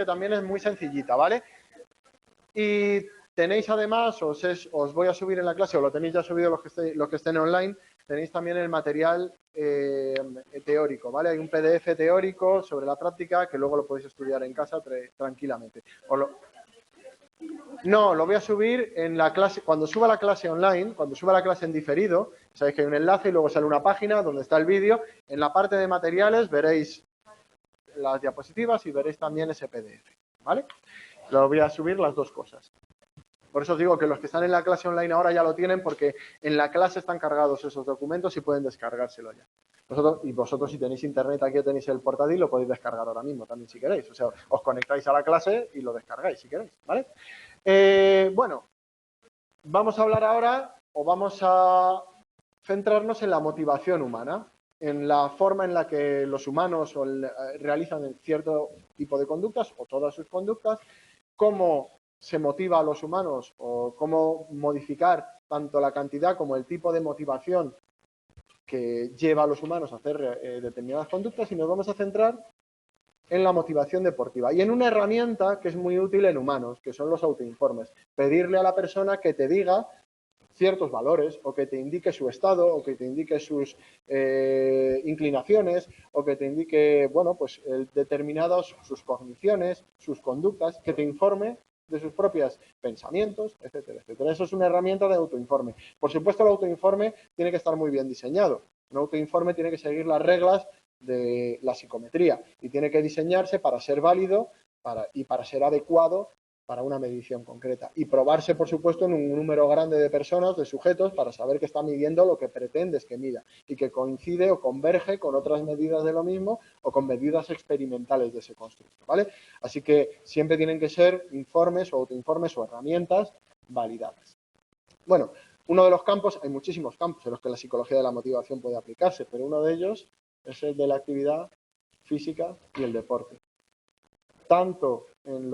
que también es muy sencillita, ¿vale? Y tenéis además, os voy a subir en la clase, o lo tenéis ya subido los que estén online, tenéis también el material teórico, ¿vale? Hay un PDF teórico sobre la práctica que luego lo podéis estudiar en casa tranquilamente. No, lo voy a subir en la clase, cuando suba la clase online, cuando suba la clase en diferido, sabéis que hay un enlace y luego sale una página donde está el vídeo. En la parte de materiales veréis las diapositivas y veréis también ese PDF, ¿vale? Lo voy a subir las dos cosas. Por eso os digo que los que están en la clase online ahora ya lo tienen, porque en la clase están cargados esos documentos y pueden descargárselo ya. Vosotros si tenéis internet, aquí tenéis el portátil, lo podéis descargar ahora mismo también si queréis. O sea, os conectáis a la clase y lo descargáis si queréis, ¿vale? Bueno, vamos a hablar ahora, o vamos a centrarnos en la motivación humana, en la forma en la que los humanos realizan cierto tipo de conductas o todas sus conductas, cómo se motiva a los humanos o cómo modificar tanto la cantidad como el tipo de motivación que lleva a los humanos a hacer determinadas conductas, y nos vamos a centrar en la motivación deportiva y en una herramienta que es muy útil en humanos, que son los autoinformes. Pedirle a la persona que te diga ciertos valores, o que te indique su estado, o que te indique sus inclinaciones, o que te indique, bueno, pues determinados, sus cogniciones, sus conductas, que te informe de sus propios pensamientos, etcétera, etcétera. Eso es una herramienta de autoinforme. Por supuesto, el autoinforme tiene que estar muy bien diseñado. Un autoinforme tiene que seguir las reglas de la psicometría y tiene que diseñarse para ser válido y para ser adecuado para una medición concreta y probarse, por supuesto, en un número grande de personas, de sujetos, para saber que está midiendo lo que pretendes que mida y que coincide o converge con otras medidas de lo mismo o con medidas experimentales de ese constructo, ¿vale? Así que siempre tienen que ser informes o autoinformes o herramientas validadas. Bueno, uno de los campos, hay muchísimos campos en los que la psicología de la motivación puede aplicarse, pero uno de ellos es el de la actividad física y el deporte. Tanto en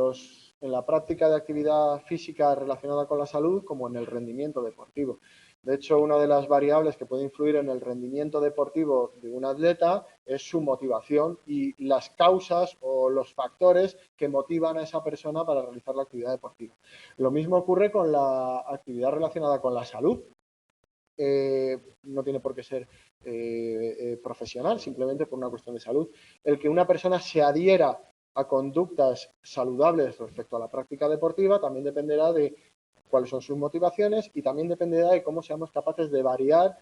la práctica de actividad física relacionada con la salud como en el rendimiento deportivo. De hecho, una de las variables que puede influir en el rendimiento deportivo de un atleta es su motivación y las causas o los factores que motivan a esa persona para realizar la actividad deportiva. Lo mismo ocurre con la actividad relacionada con la salud. No tiene por qué ser profesional, simplemente por una cuestión de salud. El que una persona se adhiera a conductas saludables respecto a la práctica deportiva también dependerá de cuáles son sus motivaciones y también dependerá de cómo seamos capaces de variar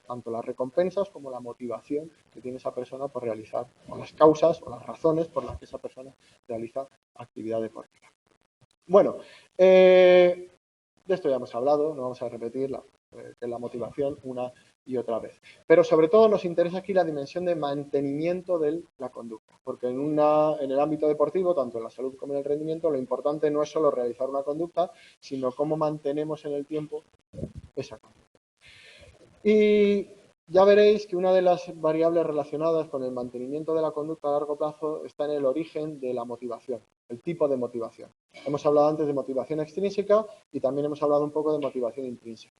tanto las recompensas como la motivación que tiene esa persona por realizar, o las causas o las razones por las que esa persona realiza actividad deportiva. Bueno, de esto ya hemos hablado, no vamos a repetir la motivación una y otra vez. Pero sobre todo nos interesa aquí la dimensión de mantenimiento de la conducta, porque en el ámbito deportivo, tanto en la salud como en el rendimiento, lo importante no es solo realizar una conducta, sino cómo mantenemos en el tiempo esa conducta. Y ya veréis que una de las variables relacionadas con el mantenimiento de la conducta a largo plazo está en el origen de la motivación, el tipo de motivación. Hemos hablado antes de motivación extrínseca y también hemos hablado un poco de motivación intrínseca.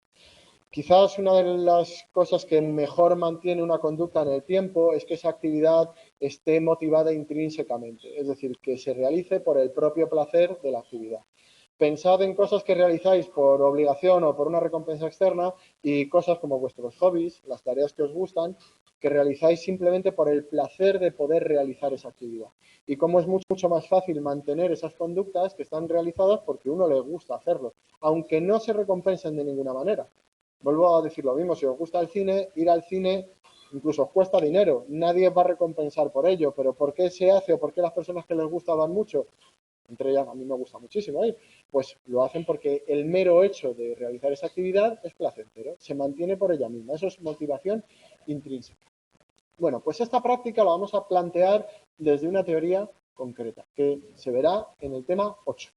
Quizás una de las cosas que mejor mantiene una conducta en el tiempo es que esa actividad esté motivada intrínsecamente, es decir, que se realice por el propio placer de la actividad. Pensad en cosas que realizáis por obligación o por una recompensa externa y cosas como vuestros hobbies, las tareas que os gustan, que realizáis simplemente por el placer de poder realizar esa actividad. Y cómo es mucho más fácil mantener esas conductas que están realizadas porque a uno le gusta hacerlo, aunque no se recompensen de ninguna manera. Vuelvo a decir lo mismo, si os gusta el cine, ir al cine incluso os cuesta dinero, nadie va a recompensar por ello, pero ¿por qué se hace o por qué las personas que les gusta van mucho? Entre ellas a mí me gusta muchísimo ir, pues lo hacen porque el mero hecho de realizar esa actividad es placentero, se mantiene por ella misma, eso es motivación intrínseca. Bueno, pues esta práctica la vamos a plantear desde una teoría concreta, que se verá en el tema 8.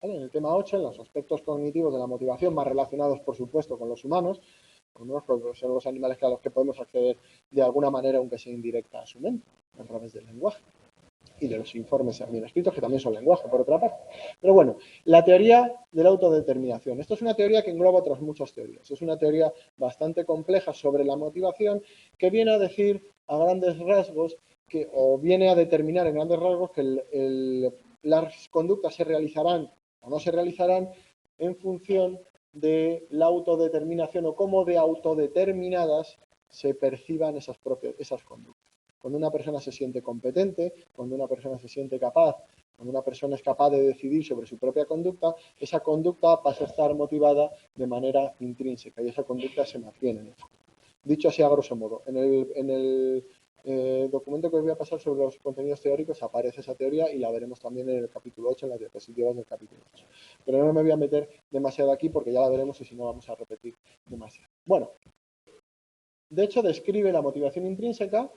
¿Vale? En el tema 8, en los aspectos cognitivos de la motivación, más relacionados, por supuesto, con los humanos, porque son los animales a los que podemos acceder de alguna manera, aunque sea indirecta, a su mente, a través del lenguaje y de los informes bien escritos, que también son lenguaje, por otra parte. Pero bueno, la teoría de la autodeterminación. Esto es una teoría que engloba otras muchas teorías. Es una teoría bastante compleja sobre la motivación que viene a decir a grandes rasgos, o viene a determinar en grandes rasgos que las conductas se realizarán o no se realizarán en función de la autodeterminación o cómo de autodeterminadas se perciban esas conductas. Cuando una persona se siente competente, cuando una persona se siente capaz, cuando una persona es capaz de decidir sobre su propia conducta, esa conducta pasa a estar motivada de manera intrínseca y esa conducta se mantiene. Dicho así a grosso modo, en el documento que os voy a pasar sobre los contenidos teóricos aparece esa teoría y la veremos también en el capítulo 8, en las diapositivas del capítulo 8. Pero no me voy a meter demasiado aquí porque ya la veremos y si no vamos a repetir demasiado. Bueno, de hecho describe la motivación intrínseca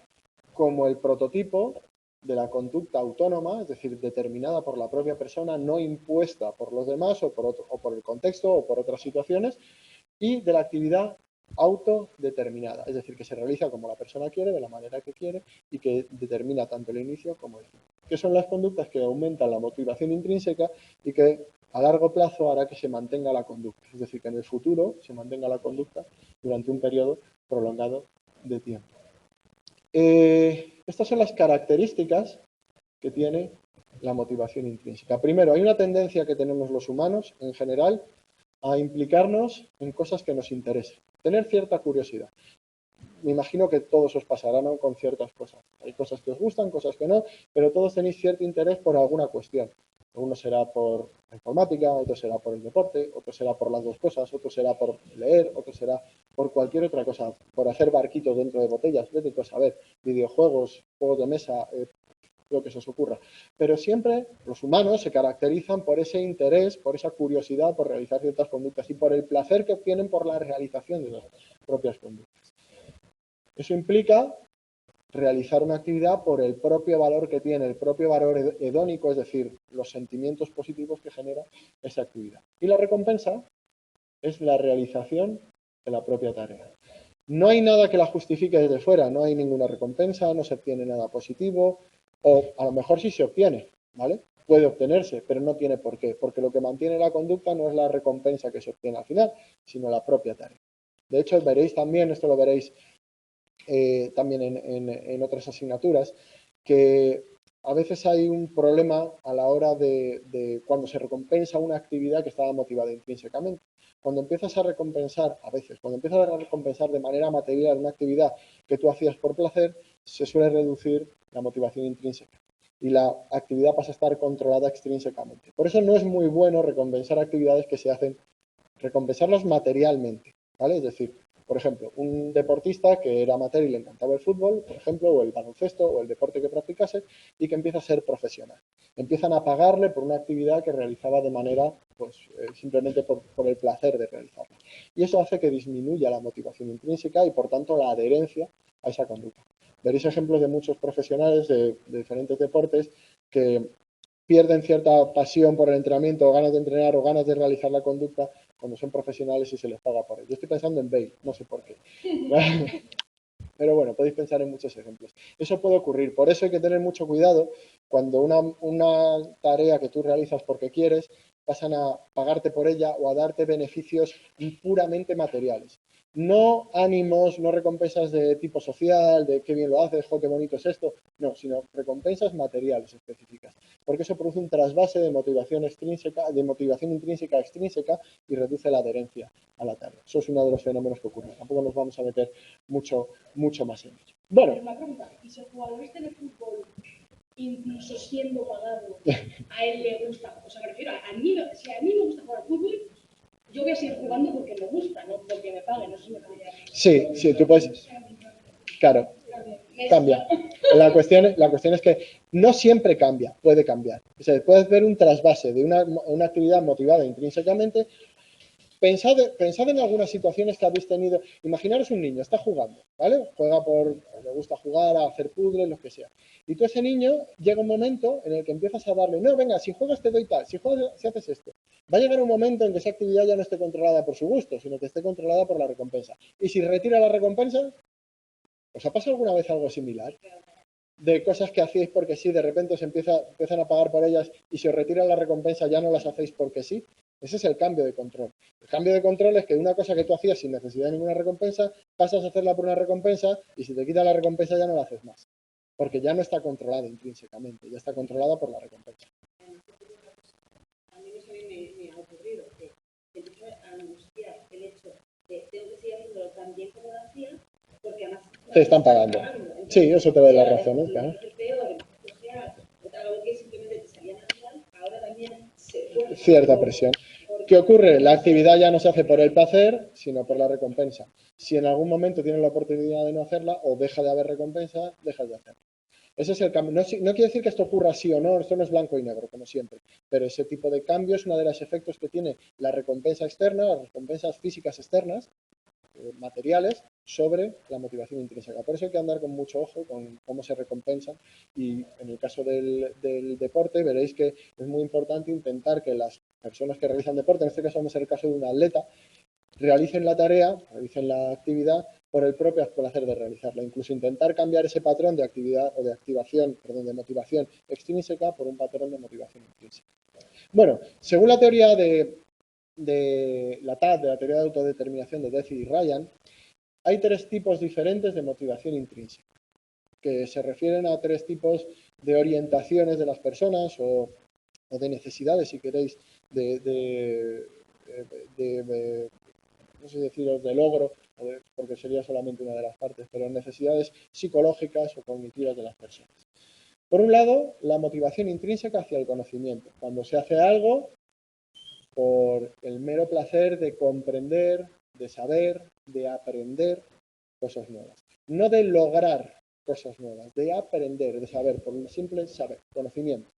como el prototipo de la conducta autónoma, es decir, determinada por la propia persona, no impuesta por los demás o por el contexto o por otras situaciones, y de la actividad autodeterminada, es decir, que se realiza como la persona quiere, de la manera que quiere y que determina tanto el inicio como el fin. Que son las conductas que aumentan la motivación intrínseca y que a largo plazo hará que se mantenga la conducta, es decir, que en el futuro se mantenga la conducta durante un periodo prolongado de tiempo. Estas son las características que tiene la motivación intrínseca. Primero, hay una tendencia que tenemos los humanos en general a implicarnos en cosas que nos interesan, tener cierta curiosidad. Me imagino que todos os pasará, ¿no?, con ciertas cosas. Hay cosas que os gustan, cosas que no, pero todos tenéis cierto interés por alguna cuestión. Uno será por la informática, otro será por el deporte, otro será por las dos cosas, otro será por leer, otro será por cualquier otra cosa, por hacer barquitos dentro de botellas, vete tú a saber, videojuegos, juegos de mesa, lo que se os ocurra. Pero siempre los humanos se caracterizan por ese interés, por esa curiosidad, por realizar ciertas conductas y por el placer que obtienen por la realización de las propias conductas. Eso implica realizar una actividad por el propio valor que tiene, el propio valor hedónico, es decir, los sentimientos positivos que genera esa actividad. Y la recompensa es la realización de la propia tarea. No hay nada que la justifique desde fuera, no hay ninguna recompensa, no se obtiene nada positivo, o a lo mejor sí se obtiene, ¿vale? Puede obtenerse, pero no tiene por qué, porque lo que mantiene la conducta no es la recompensa que se obtiene al final, sino la propia tarea. De hecho, veréis también, esto lo veréis también en otras asignaturas, que a veces hay un problema a la hora de cuando se recompensa una actividad que estaba motivada intrínsecamente. Cuando empiezas a recompensar, a veces, cuando empiezas a recompensar de manera material una actividad que tú hacías por placer, se suele reducir la motivación intrínseca y la actividad pasa a estar controlada extrínsecamente. Por eso no es muy bueno recompensar actividades que se hacen, recompensarlas materialmente, ¿vale? Es decir, por ejemplo, un deportista que era amateur y le encantaba el fútbol, por ejemplo, o el baloncesto, o el deporte que practicase, y que empieza a ser profesional. Empiezan a pagarle por una actividad que realizaba de manera, pues, simplemente por el placer de realizarla. Y eso hace que disminuya la motivación intrínseca y, por tanto, la adherencia a esa conducta. Veréis ejemplos de muchos profesionales de diferentes deportes que pierden cierta pasión por el entrenamiento, o ganas de entrenar, o ganas de realizar la conducta cuando son profesionales y se les paga por ello. Yo estoy pensando en Bale, no sé por qué. Pero bueno, podéis pensar en muchos ejemplos. Eso puede ocurrir, por eso hay que tener mucho cuidado cuando una tarea que tú realizas porque quieres, pasan a pagarte por ella o a darte beneficios puramente materiales. No ánimos, no recompensas de tipo social, de qué bien lo haces, jo, qué bonito es esto, no, sino recompensas materiales específicas, porque eso produce un trasvase de motivación extrínseca, de motivación intrínseca a extrínseca y reduce la adherencia a la tarea. Eso es uno de los fenómenos que ocurren. Tampoco nos vamos a meter mucho más en ello. Bueno. Una pregunta, ¿y si el jugador este de fútbol, incluso siendo pagado, a él le gusta? O sea, me refiero, si a mí me gusta jugar al fútbol, yo voy a seguir jugando porque me gusta, no porque me paguen, no sé si me cambia. Sí, tú puedes. Claro, cambia. La cuestión es que no siempre cambia, puede cambiar. O sea, puedes ver un trasvase de una actividad motivada intrínsecamente. Pensad en algunas situaciones que habéis tenido. Imaginaros un niño, está jugando, ¿vale? Le gusta jugar, a hacer puzzles, lo que sea. Y tú, ese niño, llega un momento en el que empiezas a darle, no, venga, si juegas te doy tal, si haces esto. Va a llegar un momento en que esa actividad ya no esté controlada por su gusto, sino que esté controlada por la recompensa. Y si retira la recompensa, ¿os ha pasado alguna vez algo similar? De cosas que hacéis porque sí, de repente os empiezan a pagar por ellas y si os retiran la recompensa ya no las hacéis porque sí. Ese es el cambio de control. El cambio de control es que una cosa que tú hacías sin necesidad de ninguna recompensa, pasas a hacerla por una recompensa y si te quitan la recompensa ya no la haces más. Porque ya no está controlada intrínsecamente, ya está controlada por la recompensa. te están pagando. Sí, eso te da la razón, ¿no? Claro. Cierta presión. ¿Qué ocurre? La actividad ya no se hace por el placer, sino por la recompensa. Si en algún momento tienes la oportunidad de no hacerla o deja de haber recompensa, dejas de hacerla. Ese es el cambio. No, no quiere decir que esto ocurra sí o no, esto no es blanco y negro, como siempre, pero ese tipo de cambio es uno de los efectos que tiene la recompensa externa, las recompensas físicas externas, materiales, sobre la motivación intrínseca. Por eso hay que andar con mucho ojo con cómo se recompensan y en el caso del deporte veréis que es muy importante intentar que las personas que realizan deporte, en este caso vamos a ser el caso de un atleta, realicen la tarea, realicen la actividad por el propio placer de realizarla. Incluso intentar cambiar ese patrón de actividad o de activación, perdón, de motivación extrínseca por un patrón de motivación intrínseca. Bueno, según la teoría de la TAD, de la teoría de autodeterminación de Deci y Ryan, hay tres tipos diferentes de motivación intrínseca, que se refieren a tres tipos de orientaciones de las personas o de necesidades, si queréis, no sé deciros de logro, porque sería solamente una de las partes, pero necesidades psicológicas o cognitivas de las personas. Por un lado, la motivación intrínseca hacia el conocimiento. Cuando se hace algo por el mero placer de comprender, de saber, de aprender cosas nuevas. No de lograr cosas nuevas, de aprender, de saber, por un simple saber, conocimiento.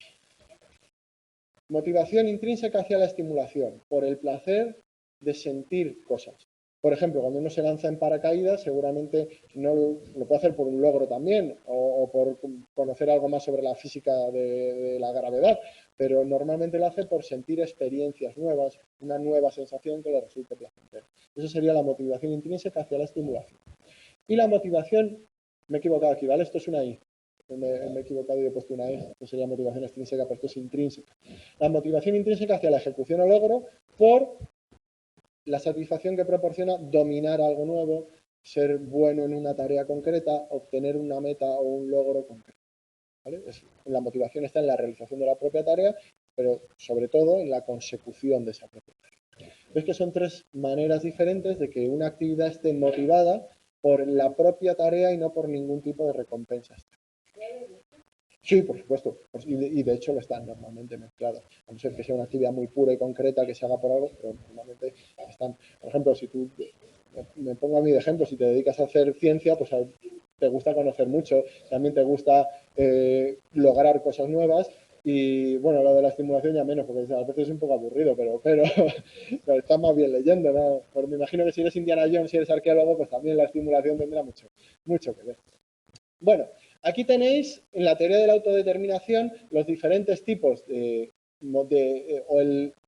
Motivación intrínseca hacia la estimulación, por el placer de sentir cosas. Por ejemplo, cuando uno se lanza en paracaídas, seguramente no lo puede hacer por un logro también o por conocer algo más sobre la física de la gravedad, pero normalmente lo hace por sentir experiencias nuevas, una nueva sensación que le resulte placentera. Eso sería la motivación intrínseca hacia la estimulación. Y la motivación, me he equivocado aquí, ¿vale? Esto es una I. Me he equivocado y he puesto una I, esto sería motivación extrínseca, pero esto es intrínseca. La motivación intrínseca hacia la ejecución o logro por la satisfacción que proporciona dominar algo nuevo, ser bueno en una tarea concreta, obtener una meta o un logro concreto. ¿Vale? La motivación está en la realización de la propia tarea, pero sobre todo en la consecución de esa propia tarea. Es que son tres maneras diferentes de que una actividad esté motivada por la propia tarea y no por ningún tipo de recompensa. Sí, por supuesto, y de hecho lo están normalmente mezclados, a no ser que sea una actividad muy pura y concreta que se haga por algo, pero normalmente están, por ejemplo, si tú, me pongo a mí de ejemplo, si te dedicas a hacer ciencia, pues te gusta conocer mucho, también te gusta lograr cosas nuevas y bueno, lo de la estimulación ya menos, porque a veces es un poco aburrido, pero estás más bien leyendo, ¿no? Pero me imagino que si eres Indiana Jones, si eres arqueólogo, pues también la estimulación tendrá mucho que ver. Bueno, aquí tenéis en la teoría de la autodeterminación los diferentes tipos o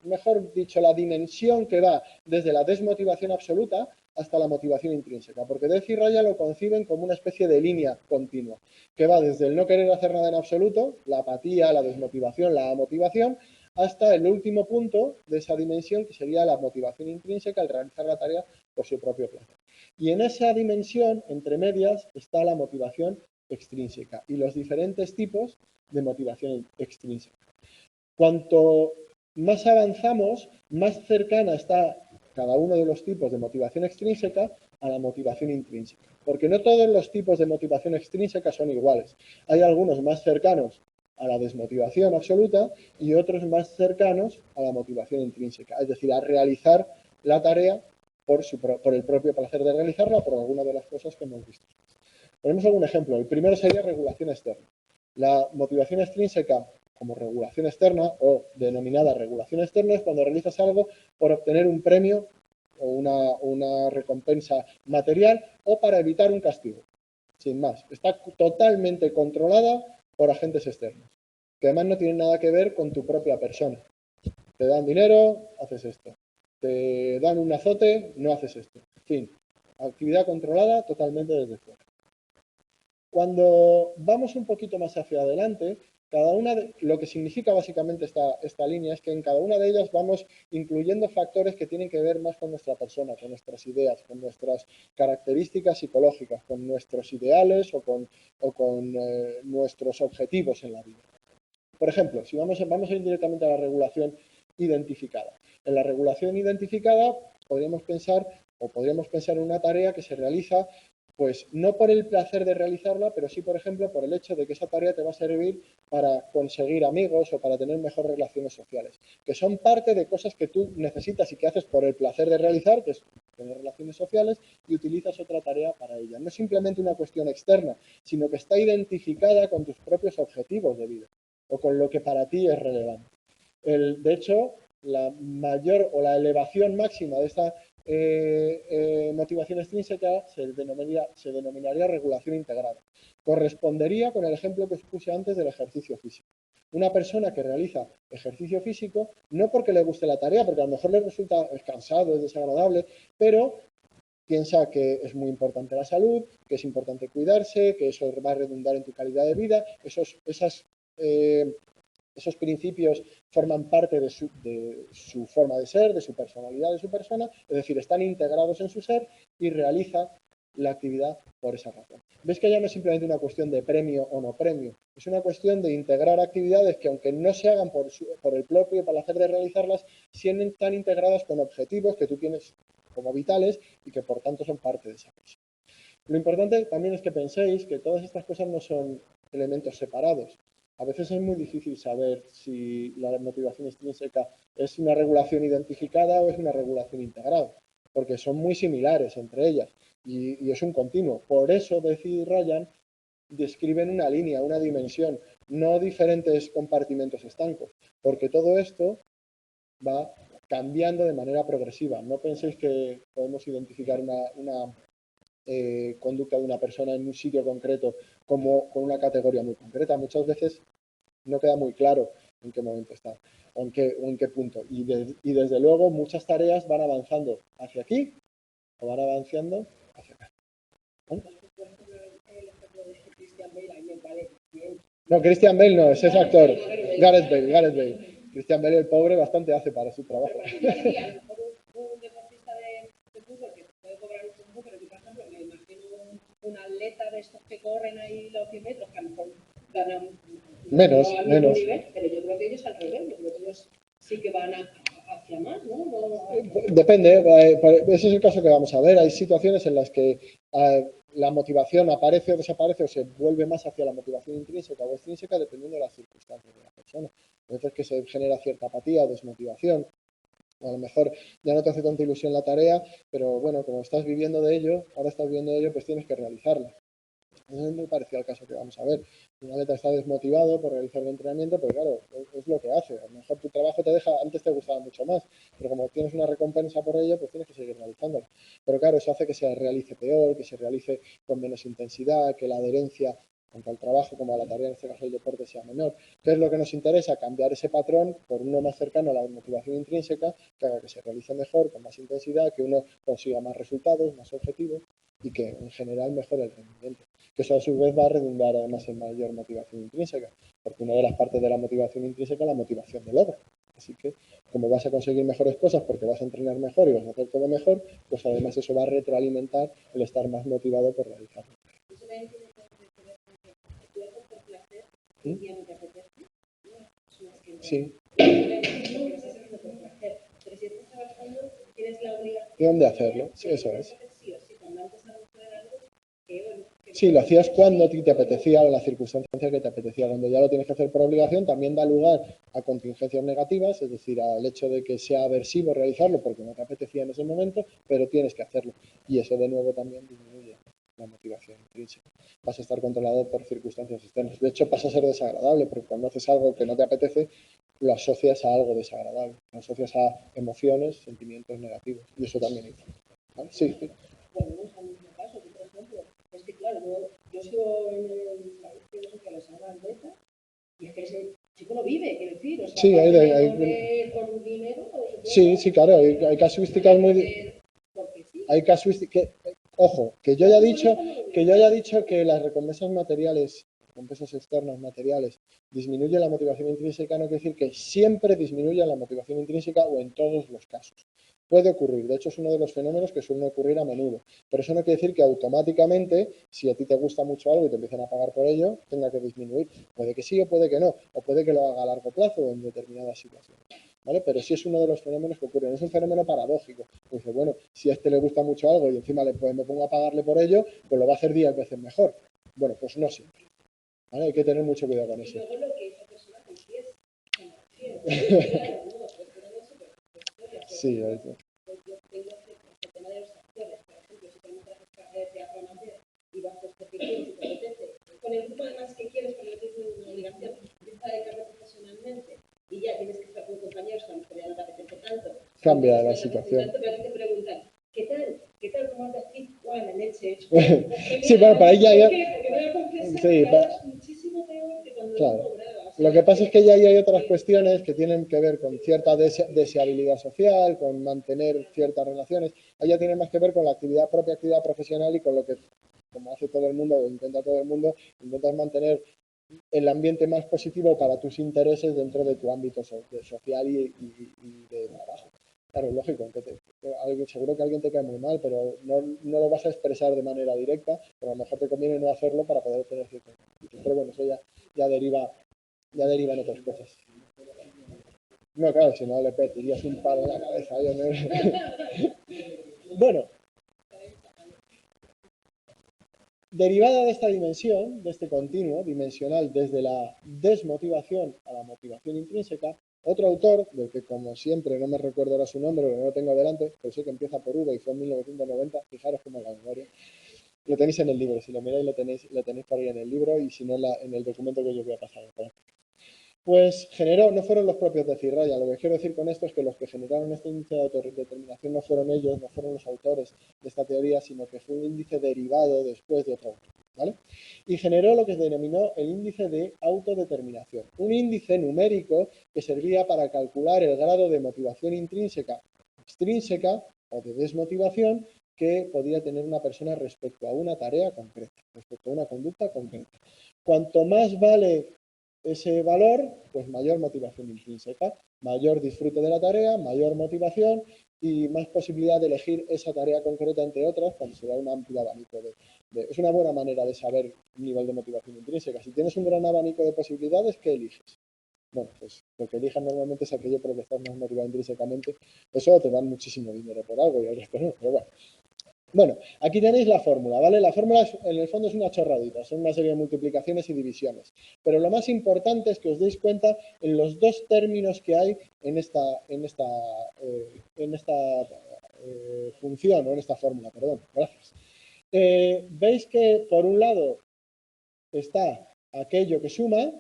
mejor dicho, la dimensión que va desde la desmotivación absoluta hasta la motivación intrínseca, porque Deci y Ryan lo conciben como una especie de línea continua, que va desde el no querer hacer nada en absoluto, la apatía, la desmotivación, la motivación, hasta el último punto de esa dimensión, que sería la motivación intrínseca, el realizar la tarea por su propio placer. Y en esa dimensión, entre medias, está la motivación extrínseca y los diferentes tipos de motivación extrínseca. Cuanto más avanzamos, más cercana está cada uno de los tipos de motivación extrínseca a la motivación intrínseca. Porque no todos los tipos de motivación extrínseca son iguales. Hay algunos más cercanos a la desmotivación absoluta y otros más cercanos a la motivación intrínseca, es decir, a realizar la tarea por el propio placer de realizarla o por alguna de las cosas que hemos visto. Ponemos algún ejemplo. El primero sería regulación externa. La motivación extrínseca como regulación externa o denominada regulación externa es cuando realizas algo por obtener un premio o una recompensa material o para evitar un castigo. Sin más. Está totalmente controlada por agentes externos, que además no tienen nada que ver con tu propia persona. Te dan dinero, haces esto. Te dan un azote, no haces esto. En fin, actividad controlada totalmente desde fuera. Cuando vamos un poquito más hacia adelante, lo que significa básicamente esta línea es que en cada una de ellas vamos incluyendo factores que tienen que ver más con nuestra persona, con nuestras ideas, con nuestras características psicológicas, con nuestros ideales o con nuestros objetivos en la vida. Por ejemplo, si vamos a ir directamente a la regulación identificada. En la regulación identificada podríamos pensar en una tarea que se realiza Pues no por el placer de realizarla, pero sí, por ejemplo, por el hecho de que esa tarea te va a servir para conseguir amigos o para tener mejores relaciones sociales, que son parte de cosas que tú necesitas y que haces por el placer de realizar, que es tener relaciones sociales, y utilizas otra tarea para ella. No es simplemente una cuestión externa, sino que está identificada con tus propios objetivos de vida o con lo que para ti es relevante. De hecho, la mayor o la elevación máxima de esta motivación extrínseca se denominaría regulación integrada. Correspondería con el ejemplo que os puse antes del ejercicio físico. Una persona que realiza ejercicio físico, no porque le guste la tarea, porque a lo mejor le resulta cansado, es desagradable, pero piensa que es muy importante la salud, que es importante cuidarse, que eso va a redundar en tu calidad de vida, esos principios forman parte de su forma de ser, de su personalidad, de su persona, es decir, están integrados en su ser y realiza la actividad por esa razón. ¿Ves que ya no es simplemente una cuestión de premio o no premio? Es una cuestión de integrar actividades que, aunque no se hagan por el propio placer de realizarlas, sienten tan integradas con objetivos que tú tienes como vitales y que por tanto son parte de esa persona. Lo importante también es que penséis que todas estas cosas no son elementos separados. A veces es muy difícil saber si la motivación extrínseca es una regulación identificada o es una regulación integrada, porque son muy similares entre ellas y es un continuo. Por eso Deci y Ryan describen una línea, una dimensión, no diferentes compartimentos estancos, porque todo esto va cambiando de manera progresiva. No penséis que podemos identificar una conducta de una persona en un sitio concreto como con una categoría muy concreta. Muchas veces no queda muy claro en qué momento está o en qué punto. Y desde luego muchas tareas van avanzando hacia aquí o van avanzando hacia acá. ¿No? No, Christian Bale no, ese es actor. Gareth Bale. Christian Bale, el pobre, bastante hace para su trabajo. Un deportista de fútbol que puede cobrar un poco, pero yo, por ejemplo, me imagino un atleta de estos que corren ahí los 100 metros, que a lo mejor ganan menos. Nivel, pero yo creo que ellos al revés, yo creo que ellos sí que van hacia más, ¿no? Depende, ese es el caso que vamos a ver. Hay situaciones en las que la motivación aparece o desaparece o se vuelve más hacia la motivación intrínseca o extrínseca dependiendo de las circunstancias de la persona. A veces que se genera cierta apatía o desmotivación. O a lo mejor ya no te hace tanta ilusión la tarea, pero bueno, como estás viviendo de ello, pues tienes que realizarla. Es muy parecido al caso que vamos a ver. Un atleta está desmotivado por realizar el entrenamiento, pero claro, es lo que hace. A lo mejor tu trabajo te deja, antes te gustaba mucho más, pero como tienes una recompensa por ello, pues tienes que seguir realizándolo. Pero claro, eso hace que se realice peor, que se realice con menos intensidad, que la adherencia tanto al trabajo como a la tarea, en este caso el deporte, sea menor. ¿Qué es lo que nos interesa? Cambiar ese patrón por uno más cercano a la motivación intrínseca, que haga que se realice mejor, con más intensidad, que uno consiga más resultados, más objetivos y que en general mejore el rendimiento. Que eso a su vez va a redundar además en mayor motivación intrínseca, porque una de las partes de la motivación intrínseca es la motivación de logro. Así que, como vas a conseguir mejores cosas porque vas a entrenar mejor y vas a hacer todo mejor, pues además eso va a retroalimentar el estar más motivado por realizarlo. Sí. ¿De hacerlo? Sí, eso es. Sí, lo hacías cuando a ti te apetecía o en la circunstancia que te apetecía. Cuando ya lo tienes que hacer por obligación, también da lugar a contingencias negativas, es decir, al hecho de que sea aversivo realizarlo porque no te apetecía en ese momento, pero tienes que hacerlo. Y eso de nuevo también disminuye la motivación intrínseca. Vas a estar controlado por circunstancias externas. De hecho, pasa a ser desagradable, porque cuando haces algo que no te apetece, lo asocias a algo desagradable, lo asocias a emociones, sentimientos negativos. Y eso también influye. ¿Vale? Sí. Bueno, no es el mismo caso, que por ejemplo, es que claro, yo sigo en la institución que les hablan de esta, y es que ese chico no vive, quiero decir, o sea, sí, con dinero. Sí, claro, hay casuísticas muy. Hay casuísticas. Ojo, que yo haya dicho que las recompensas materiales, recompensas externas materiales, disminuyen la motivación intrínseca, no quiere decir que siempre disminuya la motivación intrínseca o en todos los casos. Puede ocurrir, de hecho es uno de los fenómenos que suelen ocurrir a menudo, pero eso no quiere decir que automáticamente, si a ti te gusta mucho algo y te empiezan a pagar por ello, tenga que disminuir. Puede que sí o puede que no, o puede que lo haga a largo plazo o en determinadas situaciones. ¿vale? Pero sí es uno de los fenómenos que ocurren. Es un fenómeno paradójico. Pues dice, bueno, si a este le gusta mucho algo y encima me pongo a pagarle por ello, pues lo va a hacer 10 veces mejor. Bueno, pues no siempre. ¿Vale? Hay que tener mucho cuidado con eso. Y luego lo que esa persona confiesa. Sí, Yo tengo el tema de los actores, por ejemplo, si tenemos teatro amateur y vas a este ficción, si te apetece, con el grupo además que quieres, pero no tienes ninguna obligación, empieza a dedicarlo profesionalmente y ya tienes que estar con compañeros que a lo mejor ya no te apetece tanto. Cambia la situación. Tanto, pero a ti te preguntan, ¿qué tal? ¿Qué tal? ¿Cómo andas aquí? ¡Guau, la leche! Sí, bueno, para ahí ya... Sí, muchísimo peor que cuando claro. no cobraba. Lo que pasa es que ya ahí hay otras cuestiones que tienen que ver con cierta deseabilidad social, con mantener ciertas relaciones. Ahí ya tiene más que ver con la propia actividad profesional y con lo que, como hace todo el mundo, o intenta todo el mundo, intentas mantener el ambiente más positivo para tus intereses dentro de tu ámbito social y de trabajo. Claro, lógico, seguro que alguien te cae muy mal, pero no lo vas a expresar de manera directa, pero a lo mejor te conviene no hacerlo para poder tener cierto beneficio. Pero bueno, eso ya deriva en otras cosas. No, claro, si no le petirías un palo en la cabeza. Bueno, derivada de esta dimensión, de este continuo dimensional desde la desmotivación a la motivación intrínseca, otro autor, del que como siempre no me recuerdo ahora su nombre, porque no lo tengo delante, pero sé que empieza por V y fue en 1990, fijaros cómo es la memoria, lo tenéis en el libro, si lo miráis lo tenéis por ahí en el libro y si no en el documento que yo os voy a pasar. Pues generó, no fueron los propios de Cirraya, lo que quiero decir con esto es que los que generaron este índice de autodeterminación no fueron ellos, no fueron los autores de esta teoría, sino que fue un índice derivado después de otro autor, ¿vale? Y generó lo que se denominó el índice de autodeterminación, un índice numérico que servía para calcular el grado de motivación intrínseca, extrínseca o de desmotivación que podía tener una persona respecto a una tarea concreta, respecto a una conducta concreta. Cuanto más vale ese valor, pues mayor motivación intrínseca, mayor disfrute de la tarea, mayor motivación y más posibilidad de elegir esa tarea concreta entre otras cuando se da un amplio abanico es una buena manera de saber el nivel de motivación intrínseca. Si tienes un gran abanico de posibilidades, ¿qué eliges? Bueno, pues lo que elijas normalmente es aquello por lo que estás más motivado intrínsecamente. Eso te dan muchísimo dinero por algo y el resto no, pero bueno. Bueno, aquí tenéis la fórmula, ¿vale? La fórmula en el fondo es una chorradita, son una serie de multiplicaciones y divisiones. Pero lo más importante es que os deis cuenta en los dos términos que hay en esta función, o en esta fórmula, perdón, gracias. Veis que por un lado está aquello que suma,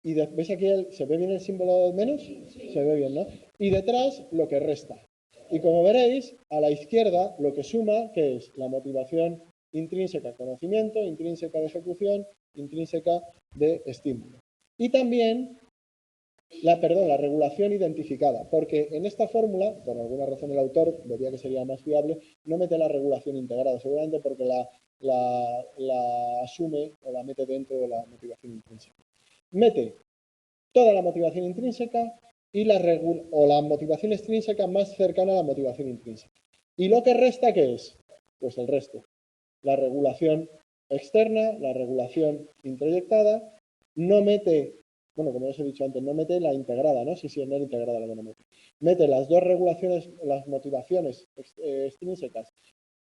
y ¿veis aquí se ve bien el símbolo menos? Se ve bien, ¿no? Y detrás lo que resta. Y como veréis, a la izquierda lo que suma, que es la motivación intrínseca de conocimiento, intrínseca de ejecución, intrínseca de estímulo. Y también la regulación identificada, porque en esta fórmula, por alguna razón el autor vería que sería más fiable, no mete la regulación integrada, seguramente porque la asume o la mete dentro de la motivación intrínseca. Mete toda la motivación intrínseca y la motivación extrínseca más cercana a la motivación intrínseca. ¿Y lo que resta qué es? Pues el resto. La regulación externa, la regulación introyectada, no mete, bueno, como os he dicho antes, no mete la integrada, ¿no? Sí, no la integrada la que no mete. Mete las dos regulaciones, las motivaciones extrínsecas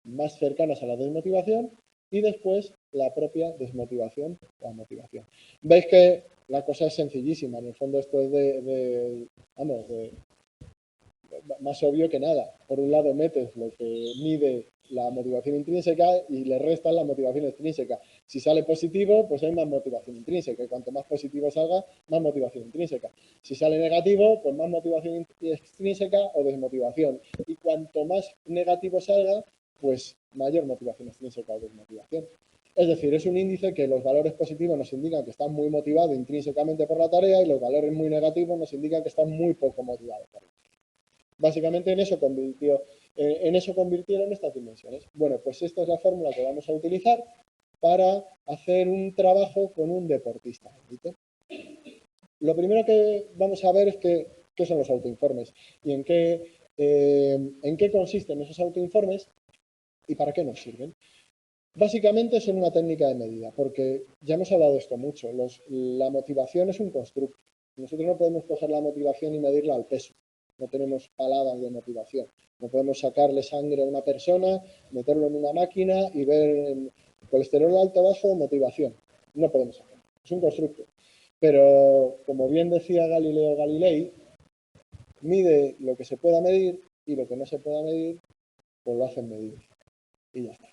más cercanas a la desmotivación y después la propia desmotivación o motivación. Veis que la cosa es sencillísima, en el fondo esto es más obvio que nada. Por un lado metes lo que mide la motivación intrínseca y le restas la motivación extrínseca. Si sale positivo, pues hay más motivación intrínseca. Y cuanto más positivo salga, más motivación intrínseca. Si sale negativo, pues más motivación extrínseca o desmotivación. Y cuanto más negativo salga, pues mayor motivación extrínseca o desmotivación. Es decir, es un índice que los valores positivos nos indican que están muy motivados intrínsecamente por la tarea y los valores muy negativos nos indican que están muy poco motivados por la tarea. Básicamente en eso convirtieron estas dimensiones. Bueno, pues esta es la fórmula que vamos a utilizar para hacer un trabajo con un deportista. Lo primero que vamos a ver es qué son los autoinformes y en qué consisten esos autoinformes y para qué nos sirven. Básicamente son una técnica de medida, porque ya hemos hablado de esto mucho. La motivación es un constructo. Nosotros no podemos coger la motivación y medirla al peso. No tenemos paladas de motivación. No podemos sacarle sangre a una persona, meterlo en una máquina y ver colesterol alto, bajo, motivación. No podemos hacerlo. Es un constructo. Pero, como bien decía Galileo Galilei, mide lo que se pueda medir y lo que no se pueda medir, pues lo hacen medir. Y ya está.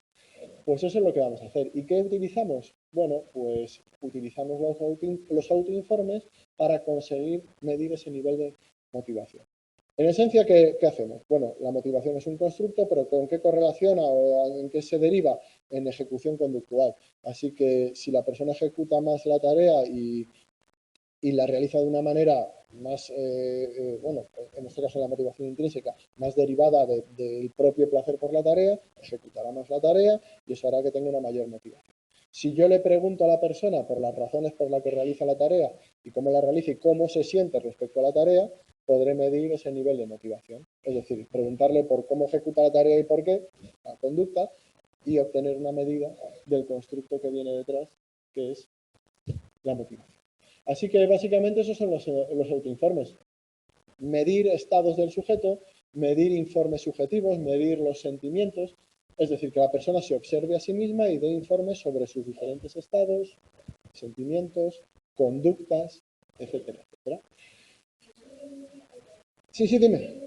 Pues eso es lo que vamos a hacer. ¿Y qué utilizamos? Bueno, pues utilizamos los autoinformes para conseguir medir ese nivel de motivación. En esencia, ¿qué hacemos? Bueno, la motivación es un constructo, pero ¿con qué correlaciona o en qué se deriva? En ejecución conductual. Así que si la persona ejecuta más la tarea y la realiza de una manera más, bueno, en este caso la motivación intrínseca, más derivada del propio placer por la tarea, ejecutará más la tarea y eso hará que tenga una mayor motivación. Si yo le pregunto a la persona por las razones por las que realiza la tarea y cómo la realiza y cómo se siente respecto a la tarea, podré medir ese nivel de motivación. Es decir, preguntarle por cómo ejecuta la tarea y por qué, la conducta, y obtener una medida del constructo que viene detrás, que es la motivación. Así que básicamente esos son los autoinformes. Medir estados del sujeto, medir informes subjetivos, medir los sentimientos, es decir, que la persona se observe a sí misma y dé informes sobre sus diferentes estados, sentimientos, conductas, etcétera, etcétera. Sí, sí, dime.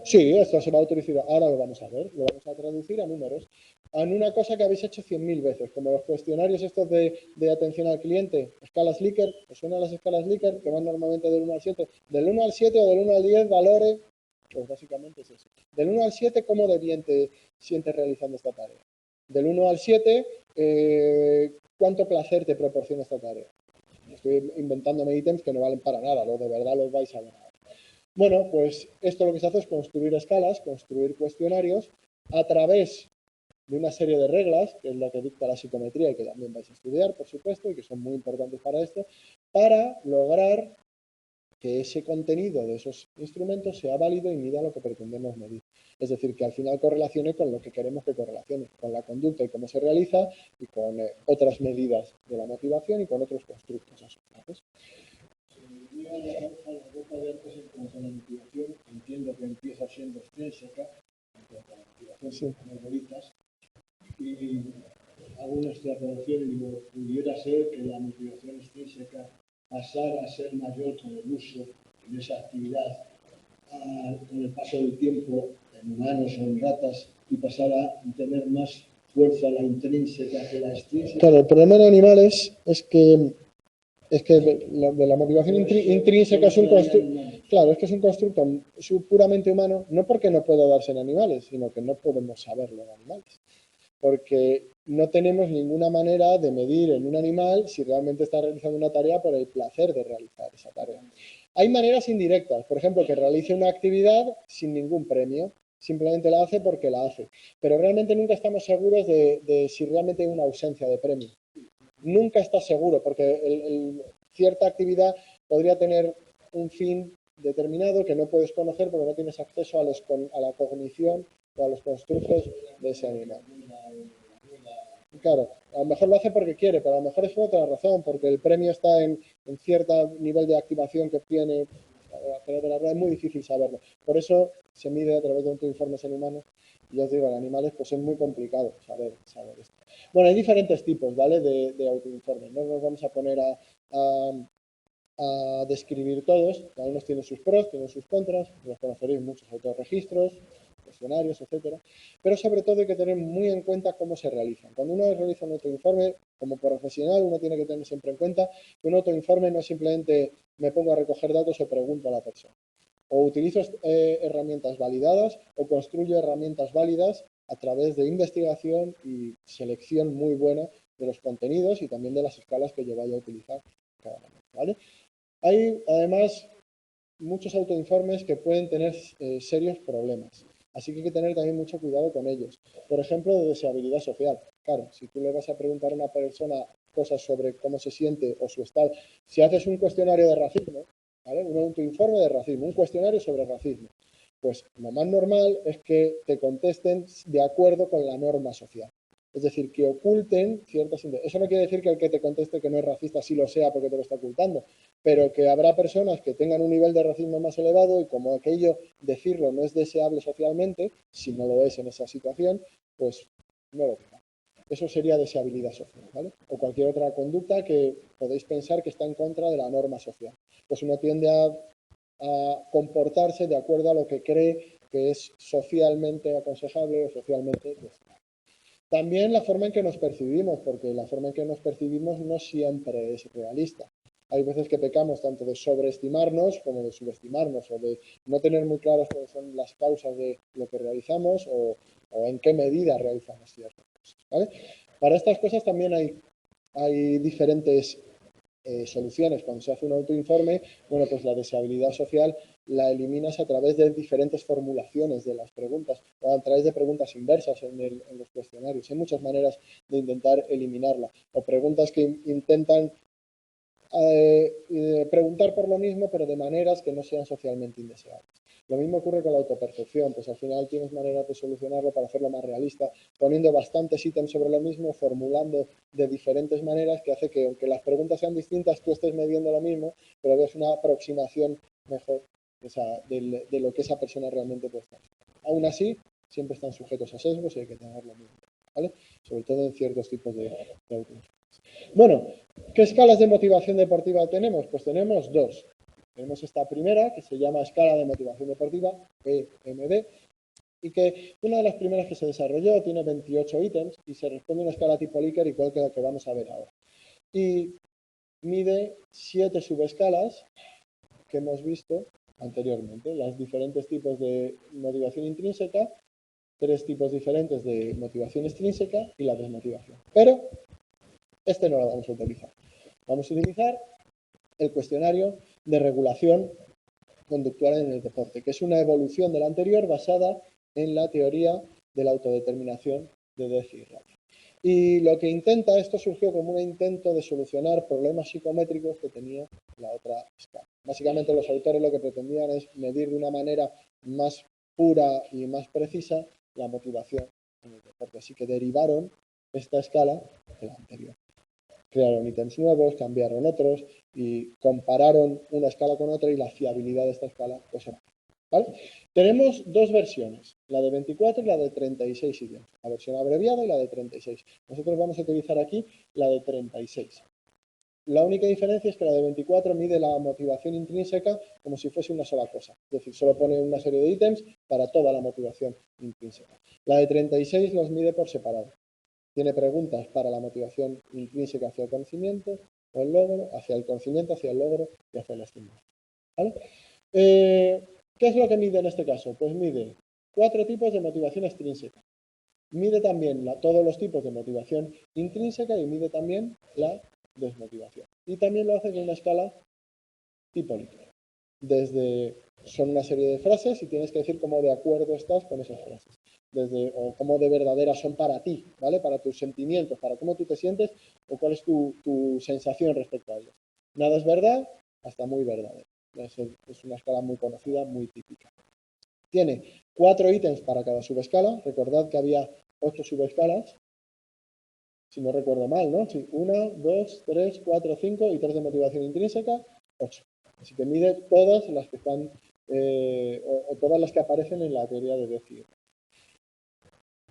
Sí, esto se va a utilizar, ahora lo vamos a ver, lo vamos a traducir a números, en una cosa que habéis hecho 100.000 veces, como los cuestionarios estos de atención al cliente, escalas Likert, ¿os suenan las escalas Likert que van normalmente del 1 al 7? Del 1 al 7 o del 1 al 10, valores, pues básicamente es eso. Del 1 al 7, ¿cómo de bien te sientes realizando esta tarea? Del 1 al 7, ¿cuánto placer te proporciona esta tarea? Estoy inventándome ítems que no valen para nada, de verdad los vais a ver. Bueno, pues esto lo que se hace es construir escalas, construir cuestionarios a través de una serie de reglas, que es la que dicta la psicometría y que también vais a estudiar, por supuesto, y que son muy importantes para esto, para lograr que ese contenido de esos instrumentos sea válido y mida lo que pretendemos medir. Es decir, que al final correlacione con lo que queremos que correlacione, con la conducta y cómo se realiza y con otras medidas de la motivación y con otros constructos asociados. A la boca de antes en cuanto a la motivación, entiendo que empieza siendo extrínseca, en cuanto a la motivación, sí, como bolitas, y hago una extrapolación y digo, pudiera ser que la motivación extrínseca pasara a ser mayor con el uso en esa actividad, con el paso del tiempo en humanos o en ratas, y pasara a tener más fuerza la intrínseca que la extrínseca. Claro, el problema en animales es que la motivación intrínseca es un constructo, claro, es que es un constructo puramente humano, no porque no pueda darse en animales, sino que no podemos saberlo en animales, porque no tenemos ninguna manera de medir en un animal si realmente está realizando una tarea por el placer de realizar esa tarea. Hay maneras indirectas, por ejemplo, que realice una actividad sin ningún premio, simplemente la hace porque la hace, pero realmente nunca estamos seguros de si realmente hay una ausencia de premio. Nunca estás seguro, porque cierta actividad podría tener un fin determinado que no puedes conocer porque no tienes acceso a la cognición o a los constructos de ese animal. Claro, a lo mejor lo hace porque quiere, pero a lo mejor es por otra razón, porque el premio está en cierto nivel de activación que tiene, pero de la verdad es muy difícil saberlo. Por eso se mide a través de autoinformes en humanos. Y ya os digo, en animales pues es muy complicado saber esto. Bueno, hay diferentes tipos, ¿vale? De autoinformes. No nos vamos a poner a describir todos. Cada uno tiene sus pros, tiene sus contras. Los conoceréis muchos autorregistros, cuestionarios, etcétera. Pero sobre todo hay que tener muy en cuenta cómo se realizan. Cuando uno realiza un autoinforme, como profesional, uno tiene que tener siempre en cuenta que un autoinforme no es simplemente me pongo a recoger datos o pregunto a la persona. O utilizo herramientas validadas o construyo herramientas válidas a través de investigación y selección muy buena de los contenidos y también de las escalas que yo vaya a utilizar cada momento, ¿vale? Hay además muchos autoinformes que pueden tener serios problemas, así que hay que tener también mucho cuidado con ellos. Por ejemplo, de deseabilidad social. Claro, si tú le vas a preguntar a una persona cosas sobre cómo se siente o su estado, si haces un cuestionario de racismo, ¿vale? Un autoinforme de racismo, un cuestionario sobre racismo. Pues lo más normal es que te contesten de acuerdo con la norma social. Es decir, que oculten ciertas intenciones. Eso no quiere decir que el que te conteste que no es racista sí lo sea porque te lo está ocultando, pero que habrá personas que tengan un nivel de racismo más elevado y como aquello, decirlo no es deseable socialmente, si no lo es en esa situación, pues no lo diga. Eso sería deseabilidad social, ¿vale? O cualquier otra conducta que podéis pensar que está en contra de la norma social. Pues uno tiende a comportarse de acuerdo a lo que cree que es socialmente aconsejable o socialmente deseable. También la forma en que nos percibimos, porque la forma en que nos percibimos no siempre es realista. Hay veces que pecamos tanto de sobreestimarnos como de subestimarnos, o de no tener muy claras cuáles son las causas de lo que realizamos o en qué medida realizamos ciertas cosas, ¿vale? Para estas cosas también hay diferentes soluciones. Cuando se hace un autoinforme, bueno, pues la deseabilidad social la eliminas a través de diferentes formulaciones de las preguntas o a través de preguntas inversas en los cuestionarios. Hay muchas maneras de intentar eliminarla. O preguntas que intentan preguntar por lo mismo, pero de maneras que no sean socialmente indeseables. Lo mismo ocurre con la autopercepción, pues al final tienes maneras de solucionarlo para hacerlo más realista, poniendo bastantes ítems sobre lo mismo, formulando de diferentes maneras, que hace que, aunque las preguntas sean distintas, tú estés midiendo lo mismo, pero veas una aproximación mejor de lo que esa persona realmente puede estar. Aún así, siempre están sujetos a sesgos y hay que tenerlo mismo, ¿vale? Sobre todo en ciertos tipos de autoinformes. Bueno, ¿qué escalas de motivación deportiva tenemos? Pues tenemos dos. Tenemos esta primera, que se llama Escala de Motivación Deportiva, EMD, y que una de las primeras que se desarrolló tiene 28 ítems y se responde a una escala tipo Likert igual que la que vamos a ver ahora. Y mide 7 subescalas que hemos visto anteriormente, los diferentes tipos de motivación intrínseca, 3 tipos diferentes de motivación extrínseca y la desmotivación. Pero este no lo vamos a utilizar. Vamos a utilizar el cuestionario de regulación conductual en el deporte, que es una evolución de la anterior basada en la teoría de la autodeterminación de Death y Ryan. Y lo que intenta, esto surgió como un intento de solucionar problemas psicométricos que tenía la otra escala. Básicamente los autores lo que pretendían es medir de una manera más pura y más precisa la motivación en el deporte. Así que derivaron esta escala de la anterior. Crearon ítems nuevos, cambiaron otros y compararon una escala con otra y la fiabilidad de esta escala pues era. ¿Vale? Tenemos dos versiones, la de 24 y la de 36 ítems, la versión abreviada y la de 36. Nosotros vamos a utilizar aquí la de 36. La única diferencia es que la de 24 mide la motivación intrínseca como si fuese una sola cosa, es decir, solo pone una serie de ítems para toda la motivación intrínseca. La de 36 los mide por separado. Tiene preguntas para la motivación intrínseca hacia el conocimiento o el logro, hacia el conocimiento, hacia el logro y hacia el estímulo. ¿Vale? ¿Qué es lo que mide en este caso? Pues mide 4 tipos de motivación extrínseca. Mide también todos los tipos de motivación intrínseca y mide también la desmotivación. Y también lo hace con una escala tipo Likert. Son una serie de frases y tienes que decir cómo de acuerdo estás con esas frases. O cómo de verdaderas son para ti, ¿vale? Para tus sentimientos, para cómo tú te sientes o cuál es tu sensación respecto a ellos. Nada es verdad hasta muy verdadero. Es una escala muy conocida, muy típica. Tiene 4 ítems para cada subescala. Recordad que había 8 subescalas, si no recuerdo mal, ¿no? Sí, 1, 2, 3, 4, 5 y 3 de motivación intrínseca, 8. Así que mide todas las que están, o todas las que aparecen en la teoría de Death.